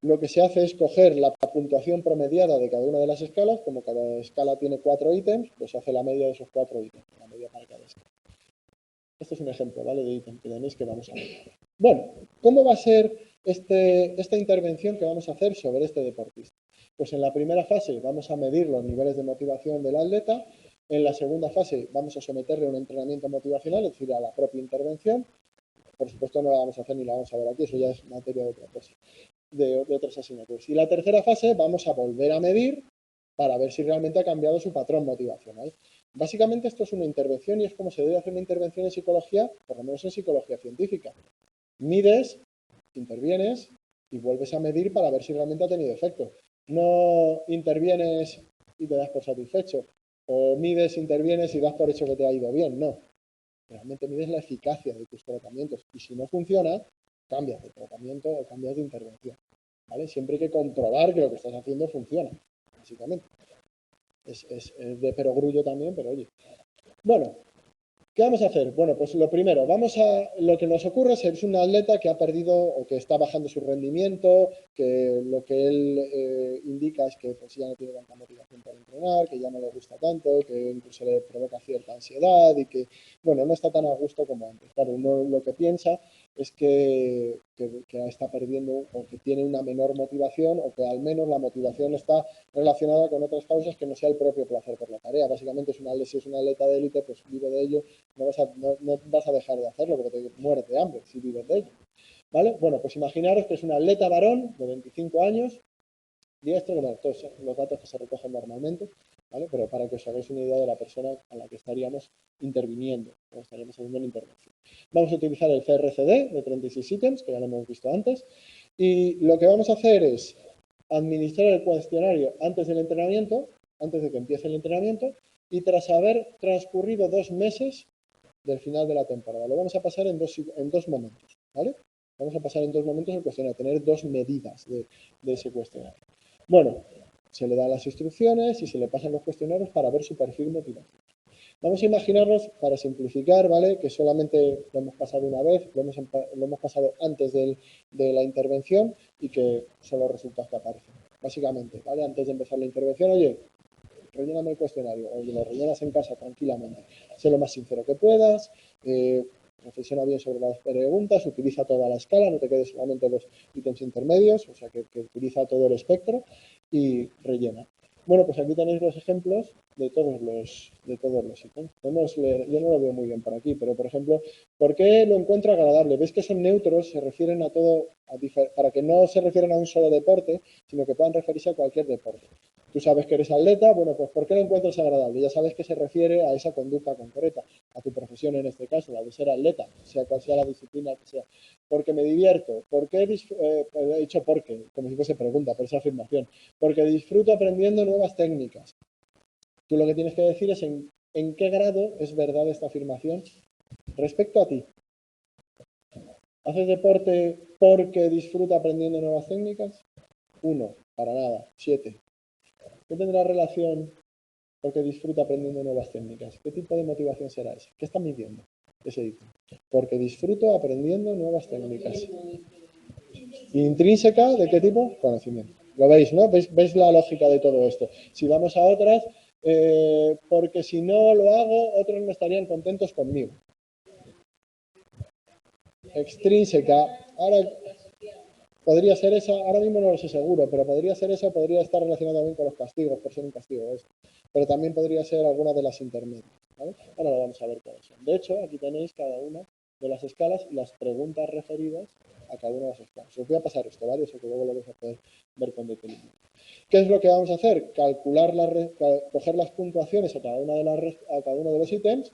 Lo que se hace es coger la puntuación promediada de cada una de las escalas, como cada escala tiene 4 ítems, pues se hace la media de esos 4 ítems, la media para cada escala. Este es un ejemplo, ¿vale? De ítem que tenéis que vamos a ver. Bueno, ¿cómo va a ser esta intervención que vamos a hacer sobre este deportista? Pues en la primera fase vamos a medir los niveles de motivación del atleta. En la segunda fase vamos a someterle a un entrenamiento motivacional, es decir, a la propia intervención. Por supuesto no la vamos a hacer ni la vamos a ver aquí, eso ya es materia de otra cosa, de otras asignaturas. Y la tercera fase vamos a volver a medir para ver si realmente ha cambiado su patrón motivacional. Básicamente esto es una intervención y es como se debe hacer una intervención en psicología, por lo menos en psicología científica. Mides, intervienes y vuelves a medir para ver si realmente ha tenido efecto. No intervienes y te das por satisfecho, o mides, intervienes y das por hecho que te ha ido bien, no. Realmente mides la eficacia de tus tratamientos y si no funciona, cambias de tratamiento o cambias de intervención. ¿vale? Siempre hay que comprobar que lo que estás haciendo funciona, básicamente. Es de perogrullo también, pero oye. Bueno, ¿qué vamos a hacer? Bueno, pues lo primero, lo que nos ocurre es un atleta que ha perdido o que está bajando su rendimiento, que lo que él indica es que pues, ya no tiene tanta motivación para entrenar, que ya no le gusta tanto, que incluso le provoca cierta ansiedad y que, bueno, no está tan a gusto como antes. Claro, uno lo que piensa es que está perdiendo o que tiene una menor motivación o que al menos la motivación está relacionada con otras causas que no sea el propio placer por la tarea. Básicamente, si es un atleta de élite, pues vive de ello, no vas a dejar de hacerlo porque te mueres de hambre si vives de ello. ¿Vale? Bueno, pues imaginaros que es un atleta varón de 25 años, diestro, bueno, todos los datos que se recogen normalmente, ¿vale? Pero para que os hagáis una idea de la persona a la que estaríamos interviniendo, o estaríamos haciendo una intervención. Vamos a utilizar el CRCD de 36 ítems, que ya lo hemos visto antes, y lo que vamos a hacer es administrar el cuestionario antes del entrenamiento, antes de que empiece el entrenamiento, y tras haber transcurrido 2 meses del final de la temporada. Lo vamos a pasar en dos momentos, ¿vale? Vamos a pasar en 2 momentos el cuestionario, tener 2 medidas de ese cuestionario. Bueno, se le dan las instrucciones y se le pasan los cuestionarios para ver su perfil motivativo. Vamos a imaginarnos, para simplificar, ¿vale? Que solamente lo hemos pasado una vez, lo hemos pasado antes de la intervención y que son los resultados que aparecen. Básicamente, ¿vale? Antes de empezar la intervención, oye, relléname el cuestionario, o lo rellenas en casa tranquilamente. Sé lo más sincero que puedas, reflexiona bien sobre las preguntas, utiliza toda la escala, no te quedes solamente los ítems intermedios, o sea que utiliza todo el espectro y rellena. Bueno, pues aquí tenéis los ejemplos de todos los ítems. Yo no lo veo muy bien por aquí, pero por ejemplo, ¿por qué lo encuentro agradable? ¿Veis que son neutros? Se refieren a todo, para que no se refieran a un solo deporte, sino que puedan referirse a cualquier deporte. Tú sabes que eres atleta, bueno, pues ¿por qué lo encuentras agradable? Ya sabes que se refiere a esa conducta concreta, a tu profesión en este caso, la de ser atleta, sea cual sea la disciplina que sea. Porque me divierto, porque he dicho porque, como si fuese pregunta, por esa afirmación, porque disfruto aprendiendo nuevas técnicas. Tú lo que tienes que decir es en qué grado es verdad esta afirmación respecto a ti. ¿Haces deporte porque disfruta aprendiendo nuevas técnicas? 1, para nada. 7. ¿Qué tendrá relación porque disfruta aprendiendo nuevas técnicas? ¿Qué tipo de motivación será esa? ¿Qué está midiendo ese ítem? Porque disfruto aprendiendo nuevas técnicas. ¿Intrínseca de qué tipo? Conocimiento. Lo veis, ¿no? ¿Veis la lógica de todo esto? Si vamos a otras, porque si no lo hago, otros no estarían contentos conmigo. Extrínseca. Ahora, podría ser esa, ahora mismo no lo sé seguro, pero podría ser esa, podría estar relacionada también con los castigos, por ser un castigo esto. Pero también podría ser alguna de las intermedias, ¿vale? Ahora lo vamos a ver cuáles son. De hecho, aquí tenéis cada una de las escalas y las preguntas referidas a cada una de las escalas. Os voy a pasar esto, ¿vale? Eso que luego lo vais a poder ver con detenimiento. ¿Qué es lo que vamos a hacer? Coger las puntuaciones a cada uno de los ítems,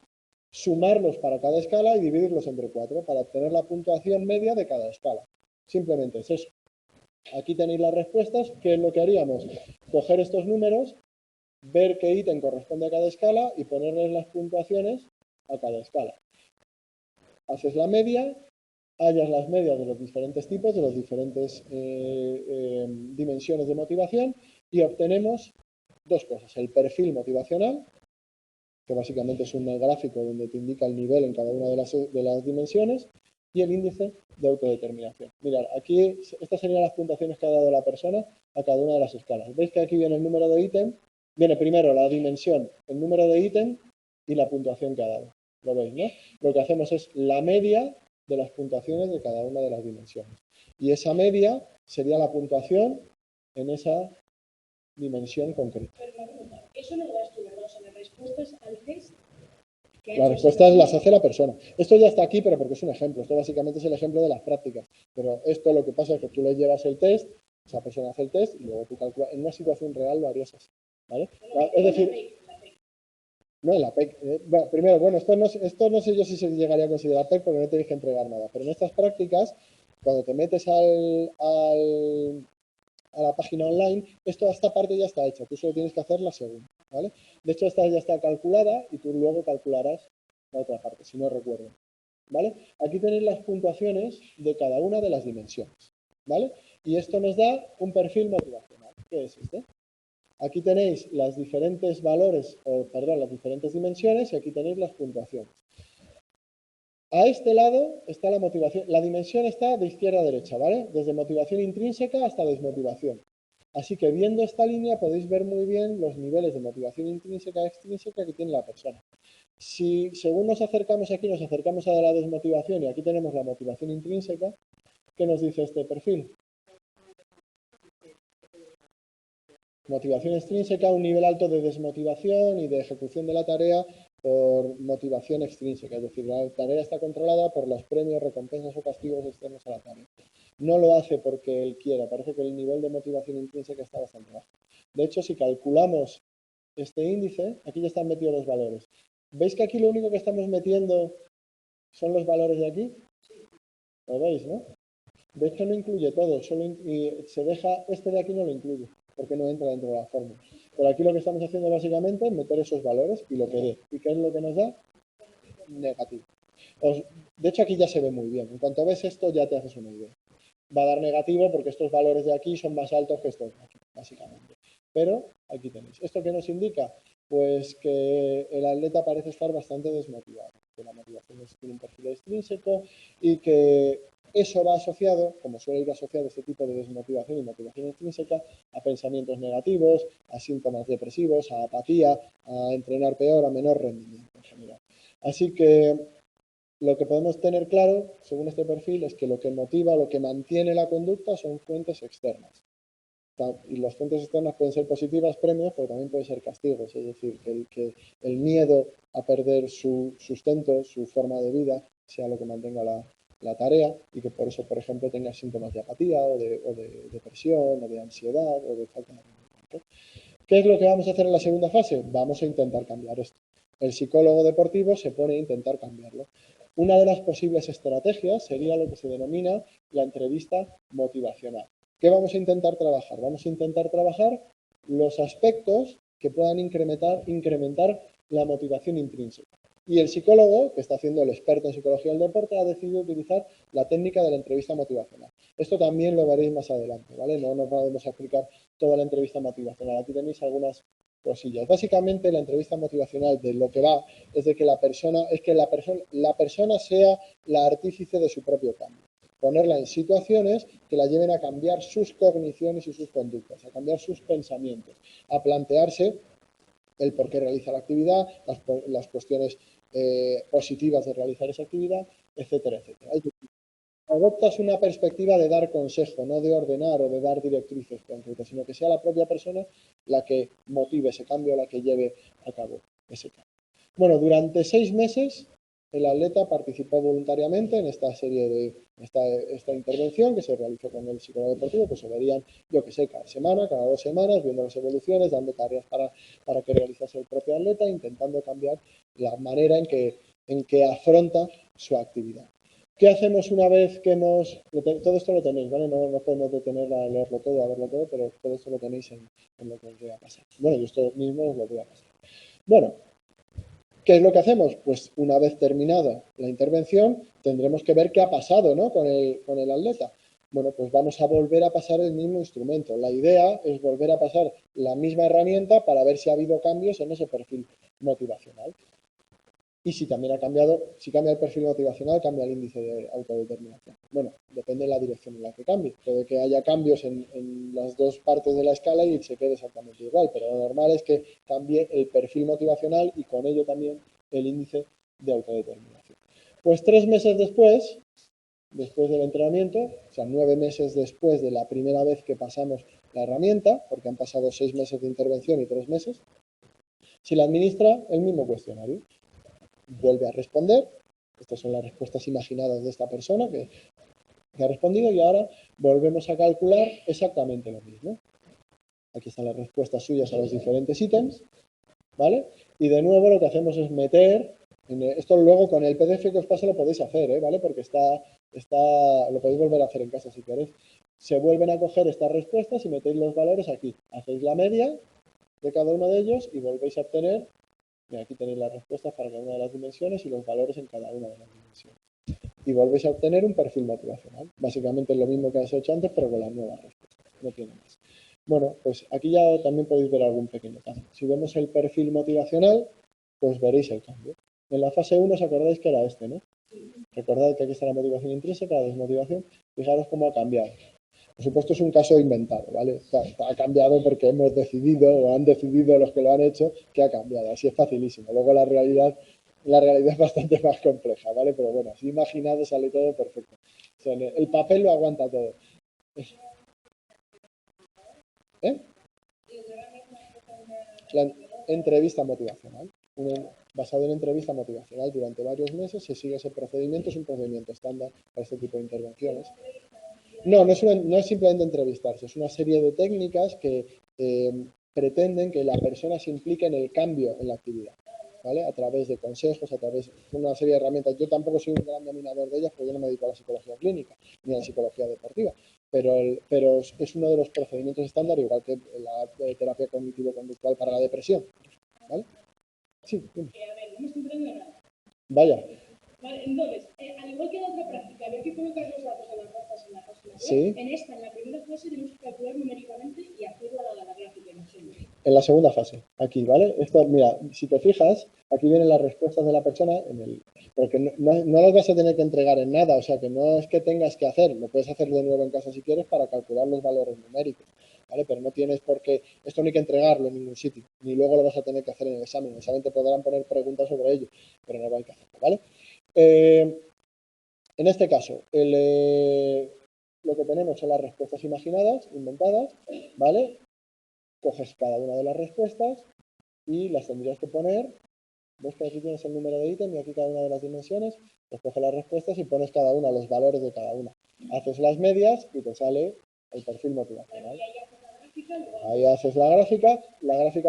sumarlos para cada escala y dividirlos entre 4 para obtener la puntuación media de cada escala. Simplemente es eso. Aquí tenéis las respuestas. ¿Qué es lo que haríamos? Coger estos números, ver qué ítem corresponde a cada escala y ponerles las puntuaciones a cada escala. Haces la media, hallas las medias de los diferentes tipos, de las diferentes dimensiones de motivación y obtenemos 2 cosas. El perfil motivacional, que básicamente es un gráfico donde te indica el nivel en cada una de las dimensiones, y el índice de autodeterminación. Mirad, aquí estas serían las puntuaciones que ha dado la persona a cada una de las escalas. ¿Veis que aquí viene el número de ítem? Viene primero la dimensión, el número de ítem y la puntuación que ha dado. ¿Lo veis, no? Lo que hacemos es la media de las puntuaciones de cada una de las dimensiones. Y esa media sería la puntuación en esa dimensión concreta. Eso no lo das tú, ¿verdad? O sea, las respuestas al test. Las respuestas las hace la persona. Esto ya está aquí, pero porque es un ejemplo. Esto básicamente es el ejemplo de las prácticas. Pero esto lo que pasa es que tú le llevas el test, esa persona hace el test y luego tú calculas. En una situación real lo harías así. ¿Vale? Es decir, no en la PEC. Primero, bueno, esto no sé yo si se llegaría a considerar PEC porque no tenéis que entregar nada. Pero en estas prácticas, cuando te metes a la página online, esta parte ya está hecha. Tú solo tienes que hacer la segunda. ¿Vale? De hecho, esta ya está calculada y tú luego calcularás la otra parte, si no recuerdo. ¿Vale? Aquí tenéis las puntuaciones de cada una de las dimensiones. ¿vale? Y esto nos da un perfil motivacional, que es este. Aquí tenéis las diferentes valores, perdón, las diferentes dimensiones y aquí tenéis las puntuaciones. A este lado está la motivación. La dimensión está de izquierda a derecha, ¿vale? Desde motivación intrínseca hasta desmotivación. Así que viendo esta línea podéis ver muy bien los niveles de motivación intrínseca y extrínseca que tiene la persona. Si según nos acercamos aquí, nos acercamos a la desmotivación y aquí tenemos la motivación intrínseca, ¿qué nos dice este perfil? Motivación extrínseca, un nivel alto de desmotivación y de ejecución de la tarea por motivación extrínseca, es decir, la tarea está controlada por los premios, recompensas o castigos externos a la tarea. No lo hace porque él quiera, parece que el nivel de motivación intrínseca está bastante bajo. De hecho, si calculamos este índice, aquí ya están metidos los valores. ¿Veis que aquí lo único que estamos metiendo son los valores de aquí? ¿Lo veis, no? De hecho, no incluye todo, y se deja, este de aquí no lo incluye, porque no entra dentro de la fórmula. Pero aquí lo que estamos haciendo básicamente es meter esos valores y lo que dé. ¿Y qué es lo que nos da? Negativo. De hecho, aquí ya se ve muy bien. En cuanto ves esto, ya te haces una idea. Va a dar negativo porque estos valores de aquí son más altos que estos de aquí, básicamente. Pero aquí tenéis. ¿Esto qué nos indica? Pues que el atleta parece estar bastante desmotivado, que la motivación tiene un perfil extrínseco y que eso va asociado, como suele ir asociado este tipo de desmotivación y motivación extrínseca, a pensamientos negativos, a síntomas depresivos, a apatía, a entrenar peor, a menor rendimiento en general. Así que lo que podemos tener claro, según este perfil, es que lo que motiva, lo que mantiene la conducta son fuentes externas. Y las fuentes externas pueden ser positivas, premios, pero también pueden ser castigos. Es decir, que el miedo a perder su sustento, su forma de vida, sea lo que mantenga la tarea y que por eso, por ejemplo, tenga síntomas de apatía o de depresión o de ansiedad o de falta de rendimiento. ¿Qué es lo que vamos a hacer en la segunda fase? Vamos a intentar cambiar esto. El psicólogo deportivo se pone a intentar cambiarlo. Una de las posibles estrategias sería lo que se denomina la entrevista motivacional. ¿Qué vamos a intentar trabajar? Vamos a intentar trabajar los aspectos que puedan incrementar la motivación intrínseca. Y el psicólogo, que está haciendo el experto en psicología del deporte, ha decidido utilizar la técnica de la entrevista motivacional. Esto también lo veréis más adelante, ¿vale? No nos vamos a explicar toda la entrevista motivacional. Aquí tenéis algunas cosillas. Básicamente, la entrevista motivacional de lo que va es de que la persona sea la artífice de su propio cambio. Ponerla en situaciones que la lleven a cambiar sus cogniciones y sus conductas, a cambiar sus pensamientos, a plantearse el por qué realiza la actividad, las cuestiones positivas de realizar esa actividad, etcétera, etcétera. Adoptas una perspectiva de dar consejo, no de ordenar o de dar directrices concretas, sino que sea la propia persona la que motive ese cambio, la que lleve a cabo ese cambio. Bueno, durante 6 meses el atleta participó voluntariamente en esta serie de esta intervención que se realizó con el psicólogo deportivo, pues se verían, yo que sé, cada semana, cada 2 semanas, viendo las evoluciones, dando tareas para que realizase el propio atleta, intentando cambiar la manera en que afronta su actividad. ¿Qué hacemos una vez que todo esto lo tenéis, ¿vale? No podemos detener a leerlo todo, a verlo todo, pero todo esto lo tenéis en lo que os voy a pasar. Bueno, yo esto mismo os lo voy a pasar. Bueno, ¿qué es lo que hacemos? Pues una vez terminada la intervención, tendremos que ver qué ha pasado, ¿no? con el atleta. Bueno, pues vamos a volver a pasar el mismo instrumento. La idea es volver a pasar la misma herramienta para ver si ha habido cambios en ese perfil motivacional. Y si también si cambia el perfil motivacional, cambia el índice de autodeterminación. Bueno, depende de la dirección en la que cambie. Puede que haya cambios en las dos partes de la escala y se quede exactamente igual, pero lo normal es que cambie el perfil motivacional y con ello también el índice de autodeterminación. Pues 3 meses después del entrenamiento, o sea, 9 meses después de la primera vez que pasamos la herramienta, porque han pasado 6 meses de intervención y 3 meses, se le administra el mismo cuestionario. Vuelve a responder. Estas son las respuestas imaginadas de esta persona que ha respondido y ahora volvemos a calcular exactamente lo mismo. Aquí están las respuestas suyas a los diferentes ítems, ¿vale? Y de nuevo lo que hacemos es meter, esto luego con el PDF que os pase lo podéis hacer, ¿vale? Porque lo podéis volver a hacer en casa si queréis. Se vuelven a coger estas respuestas y metéis los valores aquí. Hacéis la media de cada uno de ellos y volvéis a obtener. Y aquí tenéis las respuestas para cada una de las dimensiones y los valores en cada una de las dimensiones. y volvéis a obtener un perfil motivacional. Básicamente es lo mismo que has hecho antes, pero con las nuevas respuestas. No tiene más. Bueno, pues aquí ya también podéis ver algún pequeño caso. Si vemos el perfil motivacional, pues veréis el cambio. En la fase 1 os acordáis que era este, ¿no? Recordad que aquí está la motivación intrínseca, la desmotivación. Fijaros cómo ha cambiado. Por supuesto es un caso inventado, ¿vale? Ha cambiado porque hemos decidido o han decidido los que lo han hecho que ha cambiado. Así es facilísimo. Luego la realidad es bastante más compleja, ¿vale? Pero bueno, así imaginado sale todo perfecto. O sea, el papel lo aguanta todo. ¿Eh? La entrevista motivacional. Basado en entrevista motivacional durante varios meses se sigue ese procedimiento, es un procedimiento estándar para este tipo de intervenciones. No, no es simplemente entrevistarse, es una serie de técnicas que pretenden que la persona se implique en el cambio en la actividad, ¿vale? A través de consejos, a través de una serie de herramientas. Yo tampoco soy un gran dominador de ellas porque yo no me dedico a la psicología clínica ni a la psicología deportiva, pero es uno de los procedimientos estándar, igual que la terapia cognitivo-conductual para la depresión, ¿vale? Sí, dime. A ver, no me estoy enterando de nada. Vaya. Vale, entonces, al igual que en otra práctica, había que colocar los datos de las razas en la página web. Sí. En la primera fase tenemos que calcular numéricamente y hacer la gráfica, imagino. En la segunda fase, aquí, ¿vale? Esto, mira, si te fijas, aquí vienen las respuestas de la persona, porque no las vas a tener que entregar en nada, o sea, que no es que tengas que hacer, lo puedes hacer de nuevo en casa si quieres para calcular los valores numéricos, ¿vale? Pero no tienes por qué, esto no hay que entregarlo en ningún sitio, ni luego lo vas a tener que hacer en el examen. En el examen te podrán poner preguntas sobre ello, pero no hay que hacerlo, ¿vale? En este caso, lo que tenemos son las respuestas imaginadas, inventadas, ¿vale? Coges cada una de las respuestas y las tendrías que poner. Ves que aquí tienes el número de ítem y aquí cada una de las dimensiones. Pues coges las respuestas y pones cada una, los valores de cada una. Haces las medias y te sale el perfil motivacional. Ahí haces la gráfica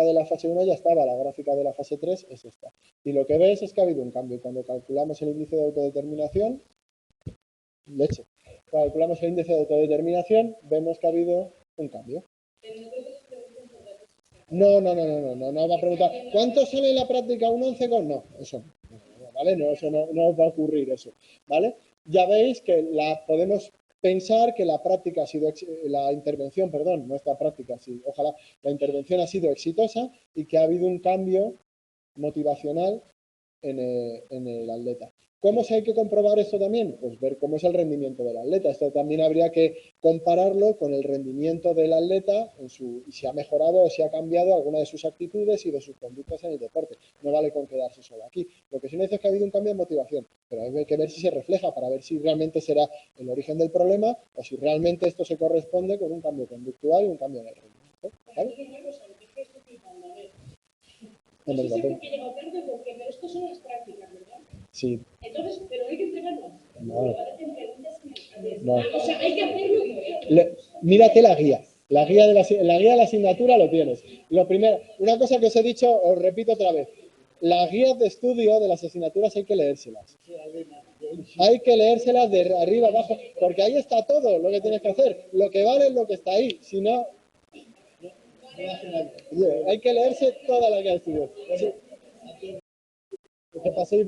de la fase 1 ya estaba, la gráfica de la fase 3 es esta. Y lo que ves es que ha habido un cambio. Cuando calculamos el índice de autodeterminación, calculamos el índice de autodeterminación, vemos que ha habido un cambio. No va a preguntar, ¿cuánto sale en la práctica un 11 con? No, eso no, ¿vale? No, eso no va a ocurrir eso, ¿vale? Ya veis que podemos pensar que la práctica ha sido, la intervención, perdón, no esta práctica, sí, ojalá, la intervención ha sido exitosa y que ha habido un cambio motivacional en el atleta. ¿Cómo se hay que comprobar esto también? Pues ver cómo es el rendimiento del atleta. Esto también habría que compararlo con el rendimiento del atleta y si ha mejorado o si ha cambiado alguna de sus actitudes y de sus conductas en el deporte. No vale con quedarse solo aquí. Lo que sí me dice es que ha habido un cambio de motivación, pero hay que ver si se refleja para ver si realmente será el origen del problema o si realmente esto se corresponde con un cambio conductual y un cambio en el rendimiento. ¿Vale? No sé por qué llegó tarde, porque estos son las prácticas, ¿verdad? Sí. Entonces, pero hay que entregarlo. No. No. O sea, hay que hacerlo. Mírate la guía. La guía de la asignatura lo tienes. Lo primero, una cosa que os he dicho, os repito otra vez. Las guías de estudio de las asignaturas hay que leérselas. Hay que leérselas de arriba abajo, porque ahí está todo lo que tienes que hacer. Lo que vale es lo que está ahí. Si no, hay que leerse toda la guía de estudio. Que paséis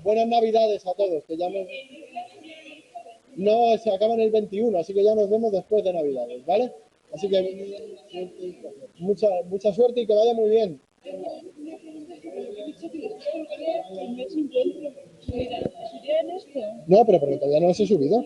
buenas navidades a todos. Que ya no, se acaban el 21, así que ya nos vemos después de navidades, ¿vale? Así que mucha suerte y que vaya muy bien. No, pero porque todavía no los he subido.